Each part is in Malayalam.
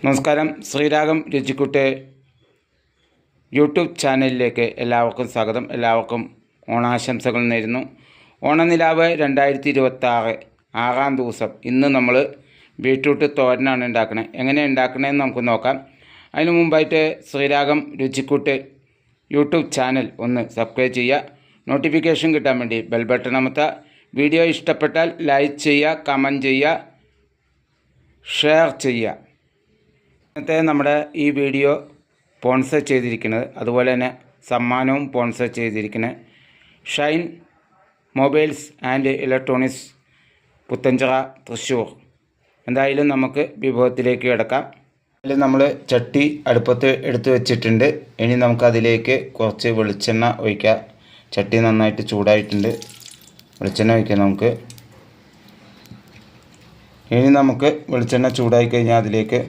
നമസ്കാരം. ശ്രീരാഗം രുചിക്കൂട്ട് യൂട്യൂബ് ചാനലിലേക്ക് എല്ലാവർക്കും സ്വാഗതം. എല്ലാവർക്കും ഓണാശംസകൾ നേരുന്നു. ഓണനിലാവ് 2026 ആറാം ദിവസം. ഇന്ന് നമ്മൾ ബീട്രൂട്ട് തോരനാണ് ഉണ്ടാക്കുന്നത്. എങ്ങനെ ഉണ്ടാക്കണമെന്ന് നമുക്ക് നോക്കാം. അതിന് മുമ്പായിട്ട് ശ്രീരാഗം രുചിക്കൂട്ട് യൂട്യൂബ് ചാനൽ ഒന്ന് സബ്സ്ക്രൈബ് ചെയ്യുക. നോട്ടിഫിക്കേഷൻ കിട്ടാൻ വേണ്ടി ബെൽ ബട്ടൺ അമർത്തുക. വീഡിയോ ഇഷ്ടപ്പെട്ടാൽ ലൈക്ക് ചെയ്യുക, കമൻറ്റ് ചെയ്യുക, ഷെയർ ചെയ്യുക. ഇന്നത്തെ നമ്മുടെ ഈ വീഡിയോ സ്പോൺസർ ചെയ്തിരിക്കുന്നത്, അതുപോലെ തന്നെ സമ്മാനവും സ്പോൺസർ ചെയ്തിരിക്കുന്നത് Shine mobiles and electronics Puthenchira Thrissur. എന്തായാലും നമുക്ക് വിഭവത്തിലേക്ക് കിടക്കാം. അതിൽ നമ്മൾ ചട്ടി അടുപ്പത്ത് എടുത്ത് വെച്ചിട്ടുണ്ട്. ഇനി നമുക്കതിലേക്ക് കുറച്ച് വെളിച്ചെണ്ണ ഒഴിക്കാം. ചട്ടി നന്നായിട്ട് ചൂടായിട്ടുണ്ട്. വെളിച്ചെണ്ണ ഒഴിക്കാം നമുക്ക്. ഇനി നമുക്ക് വെളിച്ചെണ്ണ ചൂടായി കഴിഞ്ഞാൽ അതിലേക്ക്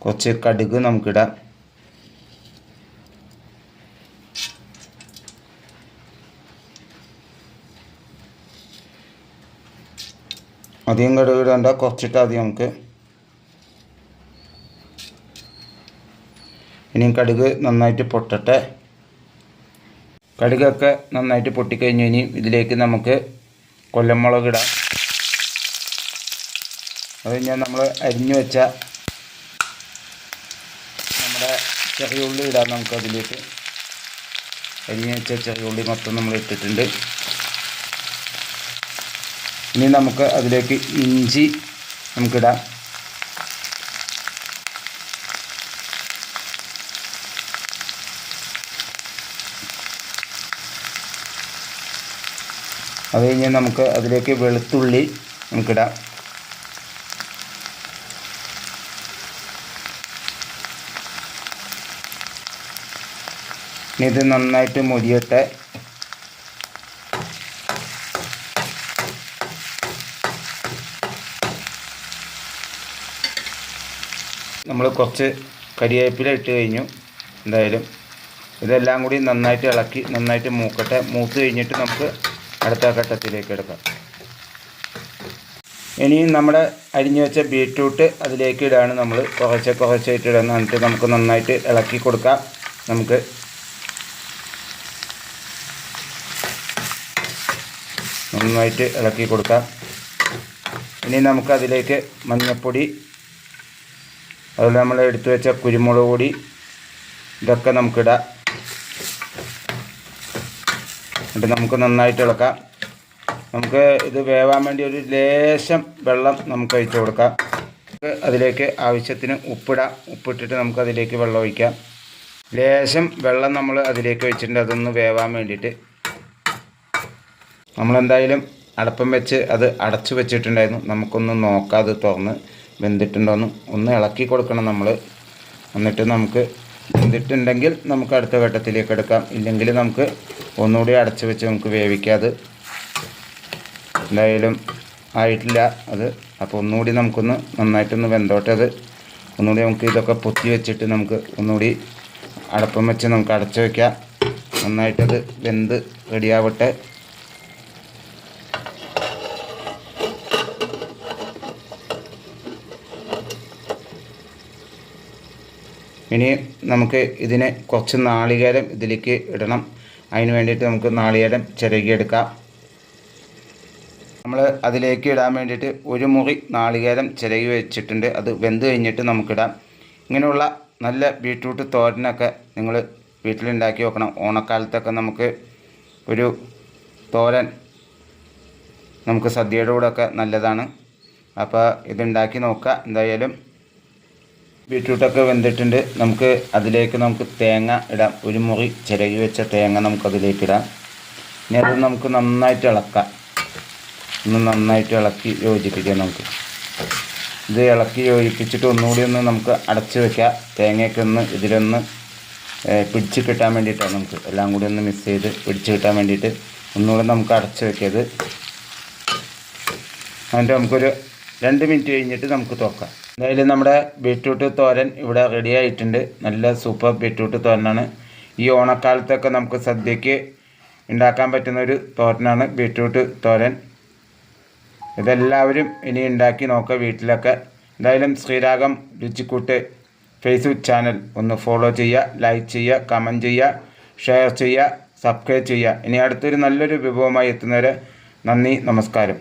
കുറച്ച് കടുക് നമുക്കിടാം. അധികം കടുക് ഇടേണ്ട, കുറച്ചിട്ട് ആദ്യം നമുക്ക്. ഇനിയും കടുക് നന്നായിട്ട് പൊട്ടട്ടെ. കടുകൊക്കെ നന്നായിട്ട് പൊട്ടിക്കഴിഞ്ഞ് ഇനി ഇതിലേക്ക് നമുക്ക് കൊല്ലമുളക് ഇടാം. അത് കഴിഞ്ഞാൽ നമ്മൾ അരിഞ്ഞു വെച്ച ചെറിയ ഉള്ളി ഇടാം. നമുക്ക് അതിലേക്ക് അരിഞ്ഞ് വെച്ച ചെറിയ ഉള്ളി മൊത്തം നമ്മൾ ഇട്ടിട്ടുണ്ട്. ഇനി നമുക്ക് അതിലേക്ക് ഇഞ്ചി നമുക്കിടാം. അത് കഴിഞ്ഞ് നമുക്ക് അതിലേക്ക് വെളുത്തുള്ളി നമുക്കിടാം. ഇത് നന്നായിട്ട് മൊരിയട്ടെ. നമ്മൾ കുറച്ച് കരിവേപ്പില ഇട്ട് കഴിഞ്ഞു. എന്തായാലും ഇതെല്ലാം കൂടി നന്നായിട്ട് ഇളക്കി നന്നായിട്ട് മൂക്കട്ടെ. മൂത്ത് കഴിഞ്ഞിട്ട് നമുക്ക് അടുത്ത ഘട്ടത്തിലേക്ക് എടുക്കാം. ഇനിയും നമ്മുടെ അരിഞ്ഞു വെച്ച ബീട്രൂട്ട് അതിലേക്ക് ഇടാണ് നമ്മൾ കുറച്ചായിട്ട് ഇടുന്നത്. എന്നിട്ട് നമുക്ക് നന്നായിട്ട് ഇളക്കി കൊടുക്കാം. നമുക്ക് നന്നായിട്ട് ഇളക്കി കൊടുക്കാം. ഇനി നമുക്കതിലേക്ക് മഞ്ഞൾപ്പൊടി, അതുപോലെ നമ്മൾ എടുത്തു വെച്ച കുരുമുളക് പൊടി, ഇതൊക്കെ നമുക്കിടാം. എന്നിട്ട് നമുക്ക് നന്നായിട്ട് ഇളക്കാം. നമുക്ക് ഇത് വേവാൻ വേണ്ടി ഒരു ലേശം വെള്ളം നമുക്ക് ഒഴിച്ചു കൊടുക്കാം. അതിലേക്ക് ആവശ്യത്തിന് ഉപ്പിടാം. ഉപ്പിട്ടിട്ട് നമുക്കതിലേക്ക് വെള്ളം ഒഴിക്കാം. ലേശം വെള്ളം നമ്മൾ അതിലേക്ക് ഒഴിച്ചിട്ടുണ്ട്, അതൊന്ന് വേവാൻ വേണ്ടിയിട്ട്. നമ്മളെന്തായാലും അടപ്പം വെച്ച് അത് അടച്ചു വെച്ചിട്ടുണ്ടായിരുന്നു. നമുക്കൊന്ന് നോക്കാം അത് തുറന്ന് വെന്തിട്ടുണ്ടോയെന്ന്. ഒന്ന് ഇളക്കി കൊടുക്കണം നമ്മൾ. എന്നിട്ട് നമുക്ക് വെന്തിട്ടുണ്ടെങ്കിൽ നമുക്ക് അടുത്ത ഘട്ടത്തിലേക്ക് എടുക്കാം. ഇല്ലെങ്കിൽ നമുക്ക് ഒന്നുകൂടി അടച്ചു വെച്ച് നമുക്ക് വേവിക്കാം. അത് എന്തായാലും ആയിട്ടില്ല അത്. അപ്പോൾ ഒന്നുകൂടി നമുക്കൊന്ന് നന്നായിട്ടൊന്ന് വെന്തോട്ടെ. അത് ഒന്നുകൂടി നമുക്ക് ഇതൊക്കെ പൊത്തി വെച്ചിട്ട് നമുക്ക് ഒന്നുകൂടി അടപ്പം വെച്ച് നമുക്ക് അടച്ചു വയ്ക്കാം. നന്നായിട്ടത് വെന്ത് റെഡിയാവട്ടെ. ഇനി നമുക്ക് ഇതിന് കുറച്ച് നാളികേരം ഇതിലേക്ക് ഇടണം. അതിന് വേണ്ടിയിട്ട് നമുക്ക് നാളികേരം ചിരകിയെടുക്കാം. നമ്മൾ അതിലേക്ക് ഇടാൻ വേണ്ടിയിട്ട് ഒരു മുറി നാളികേരം ചിരകി വെച്ചിട്ടുണ്ട്. അത് വെന്ത് കഴിഞ്ഞിട്ട് നമുക്കിടാം. ഇങ്ങനെയുള്ള നല്ല ബീട്രൂട്ട് തോരനൊക്കെ നിങ്ങൾ വീട്ടിലുണ്ടാക്കി വെക്കണം. ഓണക്കാലത്തൊക്കെ നമുക്ക് ഒരു തോരൻ നമുക്ക് സദ്യയുടെ കൂടെയൊക്കെ നല്ലതാണ്. അപ്പോൾ ഇതുണ്ടാക്കി നോക്കുക. എന്തായാലും ബീട്രൂട്ടൊക്കെ വെന്തിട്ടുണ്ട്. നമുക്ക് തേങ്ങ ഇടാം. ഒരു മുറി ചിരകി വെച്ച തേങ്ങ നമുക്കതിലേക്ക് ഇടാം. ഇനി അത് നമുക്ക് നന്നായിട്ട് ഇളക്കാം. ഒന്ന് നന്നായിട്ട് ഇളക്കി യോജിപ്പിക്കാം. നമുക്ക് ഇത് ഇളക്കി യോജിപ്പിച്ചിട്ട് ഒന്നുകൂടി ഒന്ന് നമുക്ക് അടച്ച് വയ്ക്കാം. തേങ്ങയൊക്കെ ഒന്ന് ഇതിലൊന്ന് പിടിച്ച് കിട്ടാൻ വേണ്ടിയിട്ടാണ്. നമുക്ക് എല്ലാം കൂടി ഒന്ന് മിക്സ് ചെയ്ത് പിടിച്ച് കിട്ടാൻ വേണ്ടിയിട്ട് ഒന്നുകൂടി നമുക്ക് അടച്ച് വയ്ക്കിയത്. എന്നിട്ട് നമുക്കൊരു 2 മിനിറ്റ് കഴിഞ്ഞിട്ട് നമുക്ക് തുറക്കാം. എന്തായാലും നമ്മുടെ ബീട്രൂട്ട് തോരൻ ഇവിടെ റെഡി ആയിട്ടുണ്ട്. നല്ല സൂപ്പർ ബീട്രൂട്ട് തോരനാണ്. ഈ ഓണക്കാലത്തൊക്കെ നമുക്ക് സദ്യയ്ക്ക് ഉണ്ടാക്കാൻ പറ്റുന്ന ഒരു തോരനാണ് ബീട്രൂട്ട് തോരൻ. ഇതെല്ലാവരും ഇനി ഉണ്ടാക്കി നോക്കുക വീട്ടിലൊക്കെ. എന്തായാലും ശ്രീരാഗം രുചിക്കൂട്ട് ഫേസ്ബുക്ക് ചാനൽ ഒന്ന് ഫോളോ ചെയ്യുക, ലൈക്ക് ചെയ്യുക, കമൻറ്റ് ചെയ്യുക, ഷെയർ ചെയ്യുക, സബ്സ്ക്രൈബ് ചെയ്യുക. ഇനി അടുത്തൊരു നല്ലൊരു വിഭവമായി എത്തുന്നവരെ നന്ദി, നമസ്കാരം.